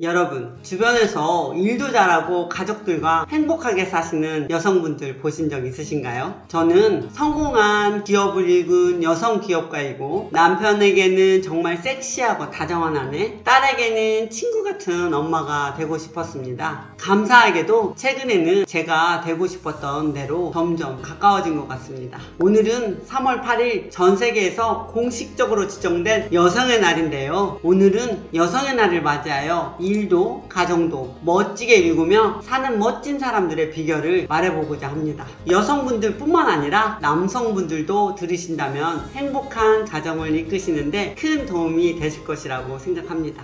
여러분, 주변에서 일도 잘하고 가족들과 행복하게 사시는 여성분들 보신 적 있으신가요? 저는 성공한 기업을 일군 여성 기업가이고 남편에게는 정말 섹시하고 다정한 아내, 딸에게는 친구 같은 엄마가 되고 싶었습니다. 감사하게도 최근에는 제가 되고 싶었던 대로 점점 가까워진 것 같습니다. 오늘은 3월 8일 전 세계에서 공식적으로 지정된 여성의 날인데요. 오늘은 여성의 날을 맞이하여 일도 가정도 멋지게 일구며 사는 멋진 사람들의 비결을 말해보고자 합니다. 여성분들 뿐만 아니라 남성분들도 들으신다면 행복한 가정을 이끄시는데 큰 도움이 되실 것이라고 생각합니다.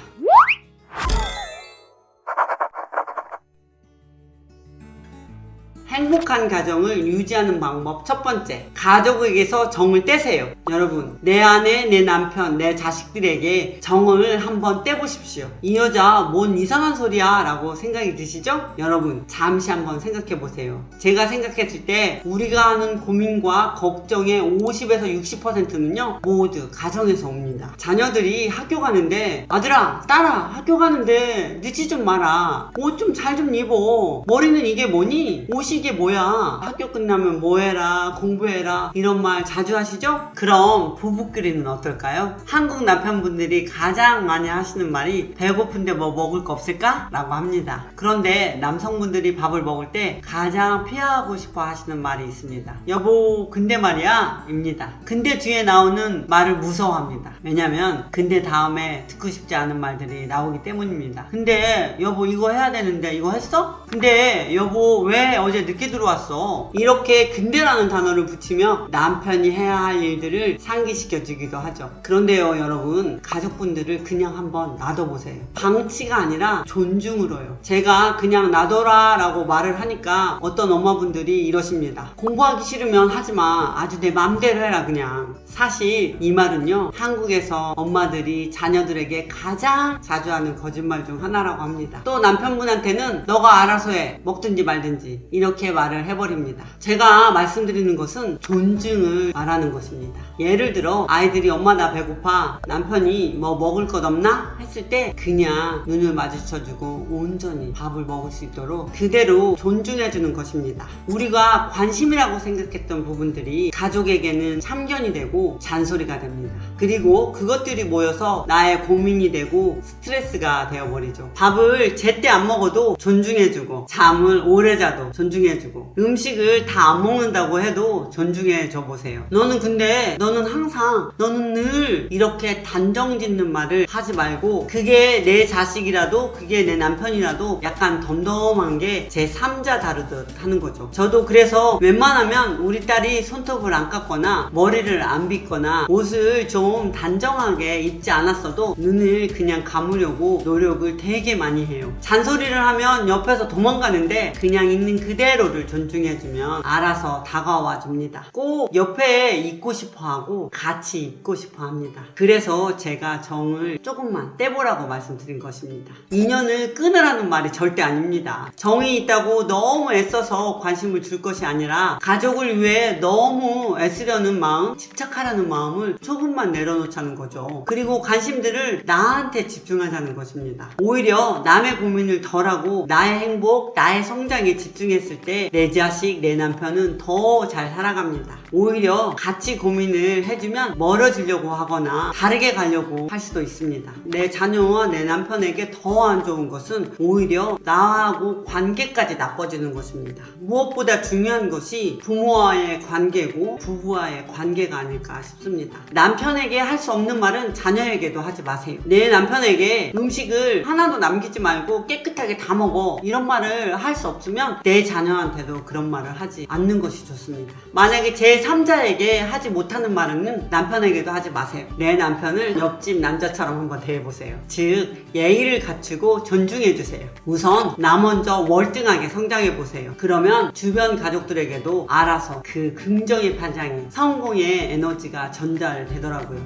행복한 가정을 유지하는 방법 첫 번째, 가족에게서 정을 떼세요. 여러분, 내 아내, 내 남편, 내 자식들에게 정을 한번 떼보십시오. 이 여자 뭔 이상한 소리야 라고 생각이 드시죠? 여러분, 잠시 한번 생각해 보세요. 제가 생각했을 때 우리가 하는 고민과 걱정의 50에서 60%는요 모두 가정에서 옵니다. 자녀들이 학교 가는데 아들아, 딸아, 학교 가는데 늦지 좀 마라. 옷 좀 잘 좀 입어. 머리는 이게 뭐니? 옷이 이게 뭐야? 학교 끝나면 뭐해라, 공부해라 이런 말 자주 하시죠? 그럼 부부끼리는 어떨까요? 한국 남편분들이 가장 많이 하시는 말이 배고픈데 뭐 먹을 거 없을까? 라고 합니다. 그런데 남성분들이 밥을 먹을 때 가장 피하고 싶어 하시는 말이 있습니다. 여보 근데 말이야 입니다. 근데 뒤에 나오는 말을 무서워합니다. 왜냐면 근데 다음에 듣고 싶지 않은 말들이 나오기 때문입니다. 근데 여보 이거 해야 되는데 이거 했어? 근데 여보 왜 어제 늦게 들어왔어? 이렇게 근데라는 단어를 붙이며 남편이 해야 할 일들을 상기시켜 주기도 하죠. 그런데요 여러분, 가족분들을 그냥 한번 놔둬보세요. 방치가 아니라 존중으로요. 제가 그냥 놔둬라 라고 말을 하니까 어떤 엄마분들이 이러십니다. 공부하기 싫으면 하지마. 아주 내 맘대로 해라 그냥. 사실 이 말은요 한국에서 엄마들이 자녀들에게 가장 자주 하는 거짓말 중 하나라고 합니다. 또 남편분한테는 너가 알아서 해. 먹든지 말든지 이렇게 말을 해버립니다. 제가 말씀드리는 것은 존중을 말하는 것입니다. 예를 들어 아이들이 엄마 나 배고파, 남편이 뭐 먹을 것 없나? 했을 때 그냥 눈을 마주쳐주고 온전히 밥을 먹을 수 있도록 그대로 존중해주는 것입니다. 우리가 관심이라고 생각했던 부분들이 가족에게는 참견이 되고 잔소리가 됩니다. 그리고 그것들이 모여서 나의 고민이 되고 스트레스가 되어버리죠. 밥을 제때 안 먹어도 존중해주고 잠을 오래 자도 존중해주고 음식을 다 안 먹는다고 해도 존중해줘 보세요. 너는 근데 너는 항상 너는 늘 이렇게 단정짓는 말을 하지 말고 그게 내 자식이라도 그게 내 남편이라도 약간 덤덤한 게 제 3자 다루듯 하는 거죠. 저도 그래서 웬만하면 우리 딸이 손톱을 안 깎거나 머리를 안 빗거나 옷을 좀 단정하게 입지 않았어도 눈을 그냥 감으려고 노력을 되게 많이 해요. 잔소리를 하면 옆에서 도망가는데 그냥 있는 그대로를 존중해주면 알아서 다가와 줍니다. 꼭 옆에 있고 싶어 하고 같이 있고 싶어 합니다. 그래서 제가 정을 조금만 떼보라고 말씀드린 것입니다. 인연을 끊으라는 말이 절대 아닙니다. 정이 있다고 너무 애써서 관심을 줄 것이 아니라 가족을 위해 너무 애쓰려는 마음, 집착하려는 마음을 조금만 내려놓자는 거죠. 그리고 관심들을 나한테 집중하자는 것입니다. 오히려 남의 고민을 덜하고 나의 행복, 나의 성장에 집중했을 때 내 자식, 내 남편은 더 잘 살아갑니다. 오히려 같이 고민을 해주면 멀어지려고 하거나 다르게 가려고 할 수도 있습니다. 내 자녀와 내 남편에게 더 안 좋은 것은 오히려 나하고 관계까지 나빠지는 것입니다. 무엇보다 중요한 것이 부모와의 관계고 부부와의 관계가 아닐까 싶습니다. 남편에게 할 수 없는 말은 자녀에게도 하지 마세요. 내 남편에게 음식을 하나도 남기지 말고 깨끗하게 다 먹어 이런 말을 할 수 없으면 내 자녀한테도 그런 말을 하지 않는 것이 좋습니다. 만약에 제 3자에게 하지 못하는 말은 남편에게도 하지 마세요. 내 남편을 옆집 남자처럼 한번 대해보세요. 즉 예의를 갖추고 존중해주세요. 우선 나 먼저 월등하게 성장해보세요. 그러면 주변 가족들에게도 알아서 그 긍정의 파장이 성공의 에너지가 전달되더라고요.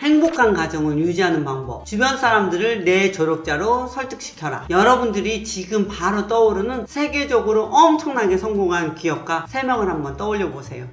행복한 가정을 유지하는 방법. 주변 사람들을 내 조력자로 설득시켜라. 여러분들이 지금 바로 떠오르는 세계적으로 엄청나게 성공한 기업가 3명을 한번 떠올려 보세요.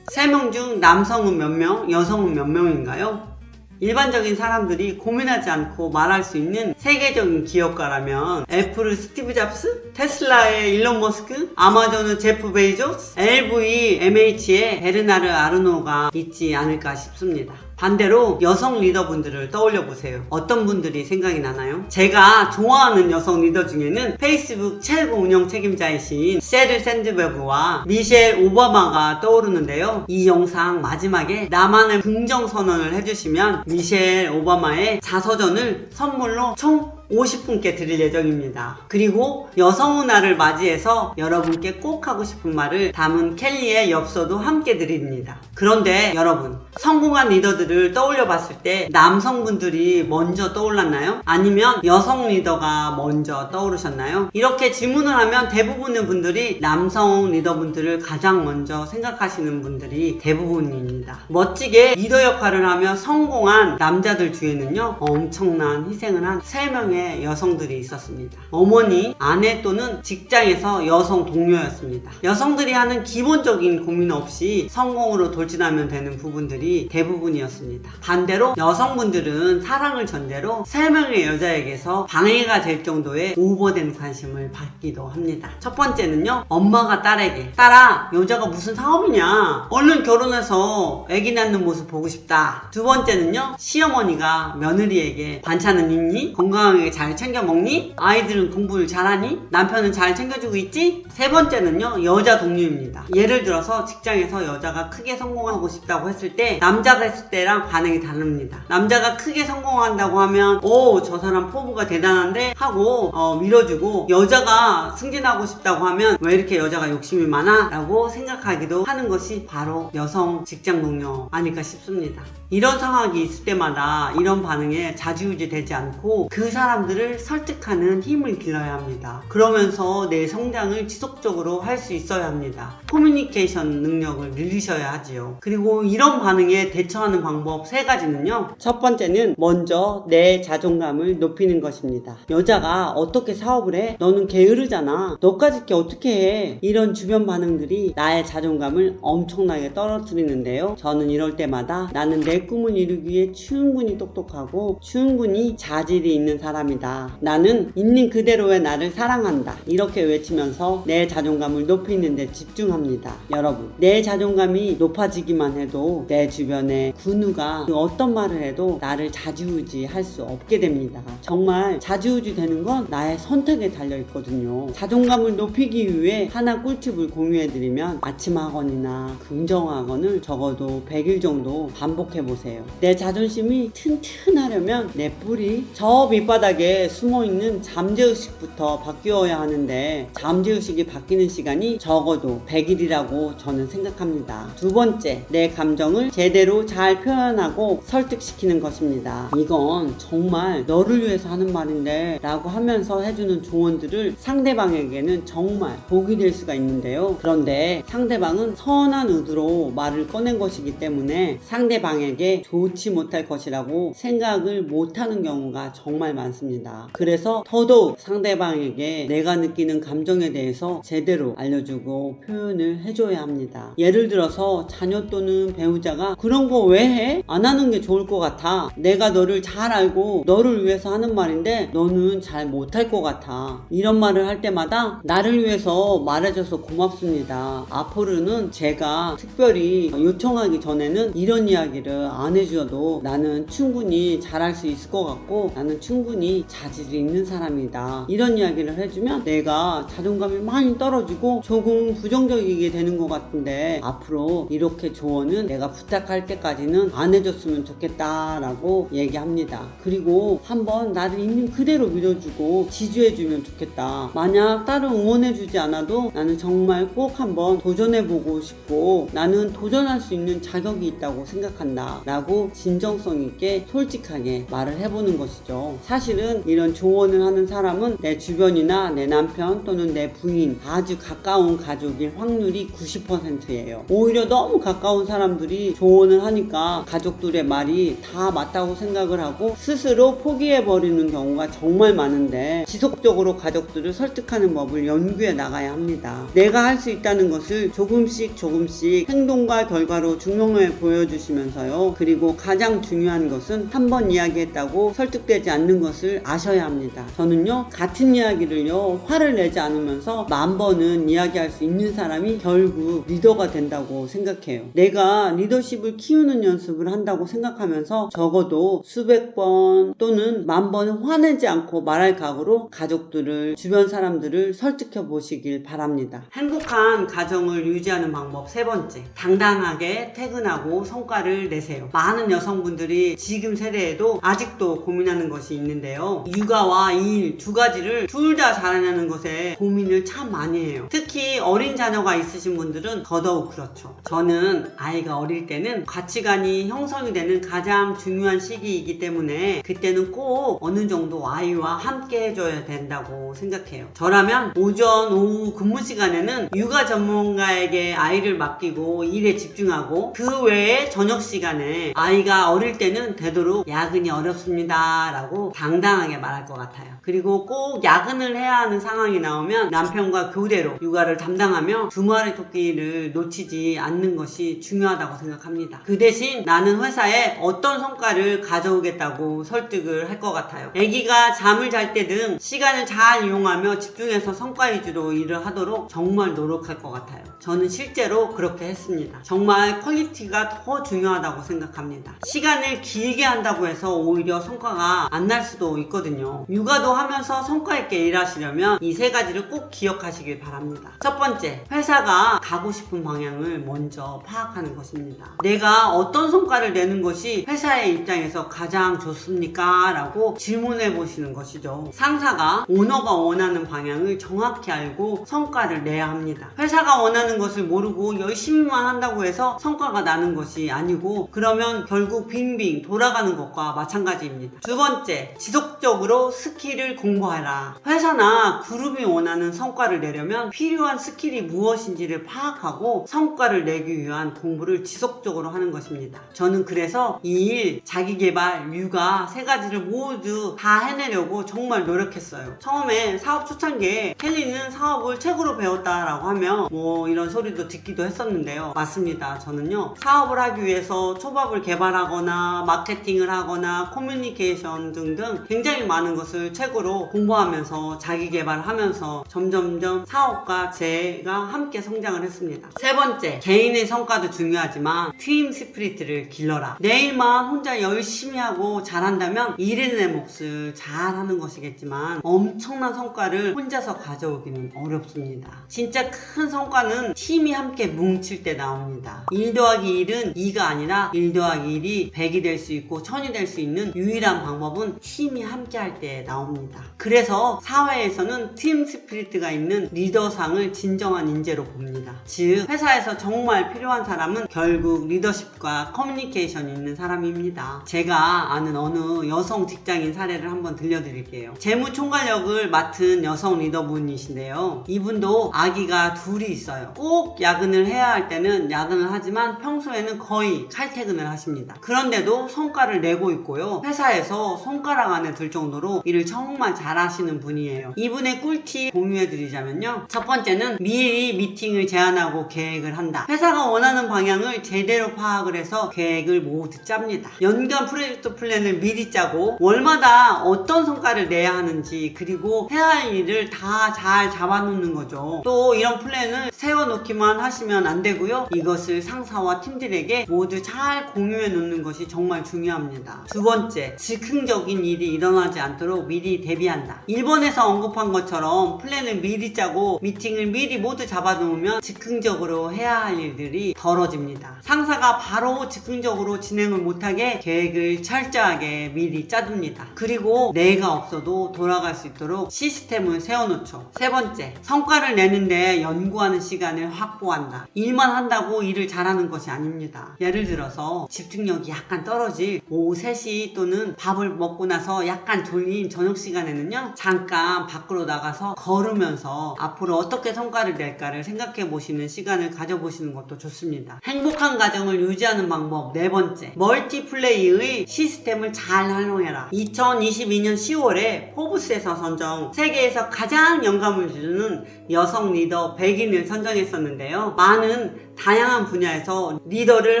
3명 중 남성은 몇 명, 여성은 몇 명인가요? 일반적인 사람들이 고민하지 않고 말할 수 있는 세계적인 기업가라면 애플의 스티브 잡스, 테슬라의 일론 머스크, 아마존의 제프 베이조스, LVMH의 베르나르 아르노가 있지 않을까 싶습니다. 반대로 여성 리더분들을 떠올려 보세요. 어떤 분들이 생각이 나나요? 제가 좋아하는 여성 리더 중에는 페이스북 최고 운영 책임자이신 셰릴 샌드버그와 미셸 오바마가 떠오르는데요. 이 영상 마지막에 나만의 긍정 선언을 해주시면 미셸 오바마의 자서전을 선물로 총 50분께 드릴 예정입니다. 그리고 여성의 날을 맞이해서 여러분께 꼭 하고 싶은 말을 담은 켈리의 엽서도 함께 드립니다. 그런데 여러분, 성공한 리더들을 떠올려 봤을 때 남성분들이 먼저 떠올랐나요? 아니면 여성 리더가 먼저 떠오르셨나요? 이렇게 질문을 하면 대부분의 분들이 남성 리더분들을 가장 먼저 생각하시는 분들이 대부분입니다. 멋지게 리더 역할을 하며 성공한 남자들 중에는요, 엄청난 희생을 한 3명의 여성들이 있었습니다. 어머니, 아내 또는 직장에서 여성 동료였습니다. 여성들이 하는 기본적인 고민 없이 성공으로 돌진하면 되는 부분들이 대부분이었습니다. 반대로 여성분들은 사랑을 전제로 3명의 여자에게서 방해가 될 정도의 오버된 관심을 받기도 합니다. 첫 번째는요, 엄마가 딸에게 딸아, 여자가 무슨 사업이냐, 얼른 결혼해서 아기 낳는 모습 보고 싶다. 두 번째는요, 시어머니가 며느리에게 반찬은 있니? 건강하게 잘 챙겨 먹니? 아이들은 공부를 잘하니? 남편은 잘 챙겨주고 있지? 세 번째는요, 여자 동료입니다. 예를 들어서 직장에서 여자가 크게 성공하고 싶다고 했을 때 남자가 했을 때랑 반응이 다릅니다. 남자가 크게 성공한다고 하면 오, 저 사람 포부가 대단한데 하고 밀어주고, 여자가 승진하고 싶다고 하면 왜 이렇게 여자가 욕심이 많아? 라고 생각하기도 하는 것이 바로 여성 직장 동료 아닐까 싶습니다. 이런 상황이 있을 때마다 이런 반응에 좌지우지 되지 않고 그 사람들을 설득하는 힘을 길러야 합니다. 그러면서 내 성장을 지속적으로 할 수 있어야 합니다. 커뮤니케이션 능력을 늘리셔야 하지요. 그리고 이런 반응에 대처하는 방법 3가지는요. 첫 번째는 먼저 내 자존감을 높이는 것입니다. 여자가 어떻게 사업을 해? 너는 게으르잖아. 너까지 게 어떻게 해? 이런 주변 반응들이 나의 자존감을 엄청나게 떨어뜨리는데요. 저는 이럴 때마다 나는 내 꿈을 이루기 위해 충분히 똑똑하고 충분히 자질이 있는 사람이다. 나는 있는 그대로의 나를 사랑한다. 이렇게 외치면서 내 자존감을 높이는 데 집중합니다. 여러분, 내 자존감이 높아지기만 해도 내 주변에 그 누가 어떤 말을 해도 나를 좌지우지 할 수 없게 됩니다. 정말 좌지우지 되는 건 나의 선택에 달려 있거든요. 자존감을 높이기 위해 하나 꿀팁을 공유해드리면 아침 학원이나 긍정학원을 적어도 100일 정도 반복해보세요. 내 자존심이 튼튼하려면 내 뿌리, 저 밑바닥에 숨어있는 잠재의식부터 바뀌어야 하는데 잠재의식이 바뀌는 시간이 적어도 100일이라고 저는 생각합니다. 두 번째, 내 감정을 제대로 잘 표현하고 설득시키는 것입니다. 이건 정말 너를 위해서 하는 말인데 라고 하면서 해주는 조언들을 상대방에게는 정말 복이 될 수가 있는데요. 그런데 상대방은 선한 의도로 말을 꺼낸 것이기 때문에 상대방에게 좋지 못할 것이라고 생각을 못하는 경우가 정말 많습니다. 그래서 더더욱 상대방에게 내가 느끼는 감정에 대해서 제대로 알려주고 표현을 해줘야 합니다. 예를 들어서 자녀 또는 배우자가 그런 거 왜 해? 안 하는 게 좋을 것 같아. 내가 너를 잘 알고 너를 위해서 하는 말인데 너는 잘 못할 것 같아. 이런 말을 할 때마다 나를 위해서 말해줘서 고맙습니다. 앞으로는 제가 특별히 요청하기 전에는 이런 이야기를 안 해줘도 나는 충분히 잘할 수 있을 것 같고 나는 충분히 자질이 있는 사람이다. 이런 이야기를 해주면 내가 자존감이 많이 떨어지고 조금 부정적이게 되는 것 같은데 앞으로 이렇게 조언은 내가 부탁할 때까지는 안 해줬으면 좋겠다 라고 얘기합니다. 그리고 한번 나를 있는 그대로 믿어주고 지지해주면 좋겠다. 만약 다른 응원해주지 않아도 나는 정말 꼭 한번 도전해보고 싶고 나는 도전할 수 있는 자격이 있다고 생각한다 라고 진정성 있게 솔직하게 말을 해보는 것이죠. 사실 사실은 이런 조언을 하는 사람은 내 주변이나 내 남편 또는 내 부인, 아주 가까운 가족일 확률이 90%예요. 오히려 너무 가까운 사람들이 조언을 하니까 가족들의 말이 다 맞다고 생각을 하고 스스로 포기해버리는 경우가 정말 많은데, 지속적으로 가족들을 설득하는 법을 연구해 나가야 합니다. 내가 할 수 있다는 것을 조금씩 행동과 결과로 증명해 보여주시면서요. 그리고 가장 중요한 것은 한 번 이야기했다고 설득되지 않는 것을 아셔야 합니다. 저는요, 같은 이야기를요, 화를 내지 않으면서 10,000번은 이야기할 수 있는 사람이 결국 리더가 된다고 생각해요. 내가 리더십을 키우는 연습을 한다고 생각하면서 적어도 수백 번 또는 10,000번은 화내지 않고 말할 각오로 가족들을, 주변 사람들을 설득해 보시길 바랍니다. 행복한 가정을 유지하는 방법 3번째, 당당하게 퇴근하고 성과를 내세요. 많은 여성분들이 지금 세대에도 아직도 고민하는 것이 있는데요. 육아와 일 두 가지를 둘 다 잘하냐는 것에 고민을 참 많이 해요. 특히 어린 자녀가 있으신 분들은 더더욱 그렇죠. 저는 아이가 어릴 때는 가치관이 형성이 되는 가장 중요한 시기이기 때문에 그때는 꼭 어느 정도 아이와 함께 해줘야 된다고 생각해요. 저라면 오전, 오후 근무 시간에는 육아 전문가에게 아이를 맡기고 일에 집중하고, 그 외에 저녁 시간에 아이가 어릴 때는 되도록 야근이 어렵습니다 라고 당당하게 말할 것 같아요. 그리고 꼭 야근을 해야 하는 상황이 나오면 남편과 교대로 육아를 담당하며 두 마리 토끼를 놓치지 않는 것이 중요하다고 생각합니다. 그 대신 나는 회사에 어떤 성과를 가져오겠다고 설득을 할 것 같아요. 아기가 잠을 잘 때 등 시간을 잘 이용하며 집중해서 성과 위주로 일을 하도록 정말 노력할 것 같아요. 저는 실제로 그렇게 했습니다. 정말 퀄리티가 더 중요하다고 생각합니다. 시간을 길게 한다고 해서 오히려 성과가 안 날 수도 있거든요. 육아도 하면서 성과 있게 일하시려면 이 3가지를 꼭 기억하시길 바랍니다. 첫 번째, 회사가 가고 싶은 방향을 먼저 파악하는 것입니다. 내가 어떤 성과를 내는 것이 회사의 입장에서 가장 좋습니까? 라고 질문해 보시는 것이죠. 상사가 오너가 원하는 방향을 정확히 알고 성과를 내야 합니다. 회사가 원하는 것을 모르고 열심히만 한다고 해서 성과가 나는 것이 아니고, 그러면 결국 빙빙 돌아가는 것과 마찬가지입니다. 두 번째, 지속적으로 스킬을 공부하라. 회사나 그룹이 원하는 성과를 내려면 필요한 스킬이 무엇인지를 파악하고 성과를 내기 위한 공부를 지속적으로 하는 것입니다. 저는 그래서 이 일, 자기계발, 육아 3가지를 모두 다 해내려고 정말 노력했어요. 처음에 사업 초창기에 켈리는 사업을 책으로 배웠다라고 하며 이런 소리도 듣기도 했었는데요. 맞습니다. 저는요, 사업을 하기 위해서 초밥을 개발하거나 마케팅을 하거나 커뮤니케이션 등등 굉장히 많은 것을 책으로 공부하면서 자기 개발을 하면서 점점점 사업과 제가 함께 성장을 했습니다. 3번째, 개인의 성과도 중요하지만 팀 스피릿을 길러라. 내 일만 혼자 열심히 하고 잘한다면 일의 내 몫을 잘하는 것이겠지만 엄청난 성과를 혼자서 가져오기는 어렵습니다. 진짜 큰 성과는 팀이 함께 뭉칠 때 나옵니다. 1 더하기 1은 2가 아니라 1 더하기 1이 100이 될 수 있고 1000이 될 수 있는 유일한 방법은 팀이 함께 할 때 나옵니다. 그래서 사회에서는 팀 스피릿가 있는 리더상을 진정한 인재로 봅니다. 즉, 회사에서 정말 필요한 사람은 결국 리더십과 커뮤니케이션이 있는 사람입니다. 제가 아는 어느 여성 직장인 사례를 한번 들려드릴게요. 재무총괄역을 맡은 여성 리더분이신데요. 이분도 아기가 둘이 있어요. 꼭 야근을 해야 할 때는 야근을 하지만 평소에는 거의 칼퇴근을 하십니다. 그런데도 성과를 내고 있고요. 회사에서 손가락 안에 들 정도로 일을 정말 잘하시는 분이에요. 이분의 꿀팁 공유해드리자면요. 첫 번째는 미리 미팅을 제안하고 계획을 한다. 회사가 원하는 방향을 제대로 파악을 해서 계획을 모두 짭니다. 연간 프로젝트 플랜을 미리 짜고 월마다 어떤 성과를 내야 하는지, 그리고 해야 할 일을 다 잘 잡아놓는 거죠. 또 이런 플랜을 세워놓기만 하시면 안 되고요. 이것을 상사와 팀들에게 모두 잘 공유해 놓는 것이 정말 중요합니다. 두 번째, 즉흥적인 일이 일어나지 않도록 미리 대비한다. 1번에서 언급한 것처럼 플랜을 미리 짜고 미팅을 미리 모두 잡아놓으면 즉흥적으로 해야 할 일들이 덜어집니다. 상사가 바로 즉흥적으로 진행을 못하게 계획을 철저하게 미리 짜둡니다. 그리고 내가 없어도 돌아갈 수 있도록 시스템을 세워놓죠. 세 번째, 성과를 내는데 연구하는 시간을 확보한다. 일만 한다고 일을 잘하는 것이 아닙니다. 예를 들어서 집중력이 약간 떨어질 오후 3시 또는 밥을 먹고 나서 집에서 약간 졸린 저녁 시간에는요, 잠깐 밖으로 나가서 걸으면서 앞으로 어떻게 성과를 낼까를 생각해 보시는 시간을 가져보시는 것도 좋습니다. 행복한 가정을 유지하는 방법 네 번째, 멀티플레이의 시스템을 잘 활용해라. 2022년 10월에 포브스에서 선정 세계에서 가장 영감을 주는 여성 리더 100인을 선정했었는데요. 많은 다양한 분야에서 리더를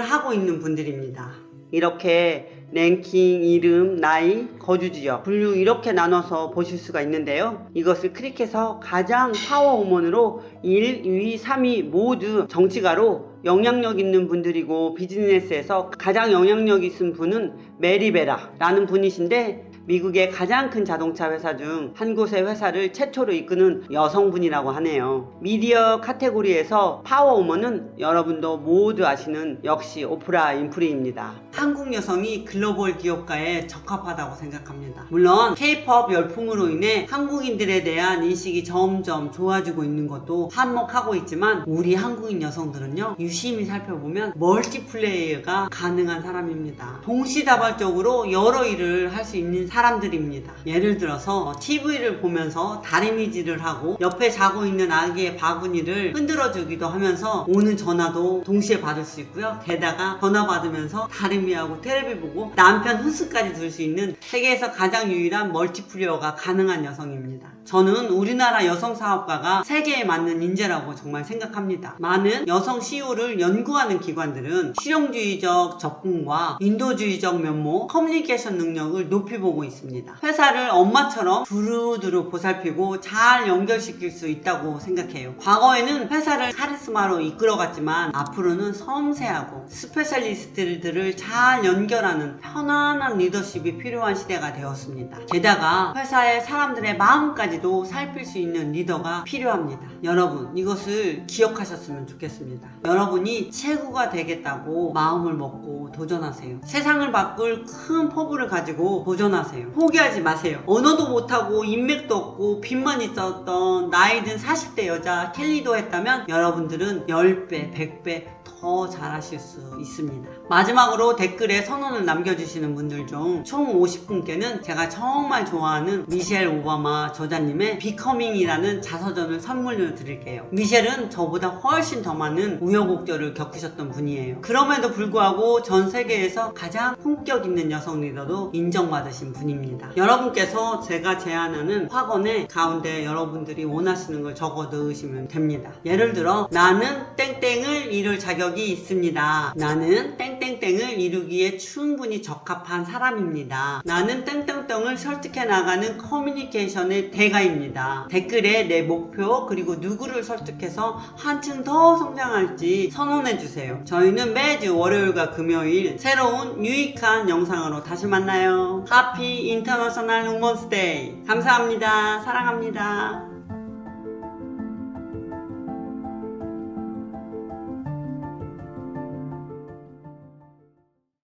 하고 있는 분들입니다. 이렇게 랭킹, 이름, 나이, 거주 지역, 분류 이렇게 나눠서 보실 수가 있는데요. 이것을 클릭해서 가장 파워우먼으로 1, 2, 3위 모두 정치가로 영향력 있는 분들이고, 비즈니스에서 가장 영향력 있는 분은 메리베라라는 분이신데, 미국의 가장 큰 자동차 회사 중 한 곳의 회사를 최초로 이끄는 여성분이라고 하네요. 미디어 카테고리에서 파워우먼은 여러분도 모두 아시는 역시 오프라 윈프리입니다. 한국 여성이 글로벌 기업가에 적합하다고 생각합니다. 물론 K-POP 열풍으로 인해 한국인들에 대한 인식이 점점 좋아지고 있는 것도 한몫하고 있지만, 우리 한국인 여성들은요, 유심히 살펴보면 멀티플레이어가 가능한 사람입니다. 동시다발적으로 여러 일을 할 수 있는 사람들입니다. 예를 들어서 TV를 보면서 다리미질을 하고 옆에 자고 있는 아기의 바구니를 흔들어 주기도 하면서 오는 전화도 동시에 받을 수 있고요. 게다가 전화 받으면서 다리미하고 테레비 보고 남편 후스까지 들 수 있는 세계에서 가장 유일한 멀티플레이어가 가능한 여성입니다. 저는 우리나라 여성 사업가가 세계에 맞는 인재라고 정말 생각합니다. 많은 여성 CEO를 연구하는 기관들은 실용주의적 접근과 인도주의적 면모, 커뮤니케이션 능력을 높이 보고 있습니다. 회사를 엄마처럼 두루두루 보살피고 잘 연결시킬 수 있다고 생각해요. 과거에는 회사를 카리스마로 이끌어갔지만 앞으로는 섬세하고 스페셜리스트들을 잘 연결하는 편안한 리더십이 필요한 시대가 되었습니다. 게다가 회사의 사람들의 마음까지도 살필 수 있는 리더가 필요합니다. 여러분, 이것을 기억하셨으면 좋겠습니다. 여러분이 최고가 되겠다고 마음을 먹고 도전하세요. 세상을 바꿀 큰 포부를 가지고 도전하세요. 포기하지 마세요. 언어도 못하고 인맥도 없고 빚만 있었던 나이 든 40대 여자 켈리도 했다면 여러분들은 10배, 100배 더 잘하실 수 있습니다. 마지막으로 댓글에 선언을 남겨주시는 분들 중 총 50분께는 제가 정말 좋아하는 미셸 오바마 저자님의 비커밍이라는 자서전을 선물로 드릴게요. 미셸은 저보다 훨씬 더 많은 우여곡절을 겪으셨던 분이에요. 그럼에도 불구하고 전 세계에서 가장 품격 있는 여성 리더도 인정받으신 분입니다. 여러분께서 제가 제안하는 학원의 가운데 여러분들이 원하시는 걸 적어 넣으시면 됩니다. 예를 들어, 나는 땡땡을 이룰 자격이 있습니다. 나는 땡땡땡을 이루기에 충분히 적합한 사람입니다. 나는 땡땡땡을 설득해 나가는 커뮤니케이션의 대가입니다. 댓글에 내 목표 그리고 누구를 설득해서 한층 더 성장할지 선언해주세요. 저희는 매주 월요일과 금요일 새로운 유익한 영상으로 다시 만나요. 하피 인터내셔널 우먼스 데이. 감사합니다. 사랑합니다.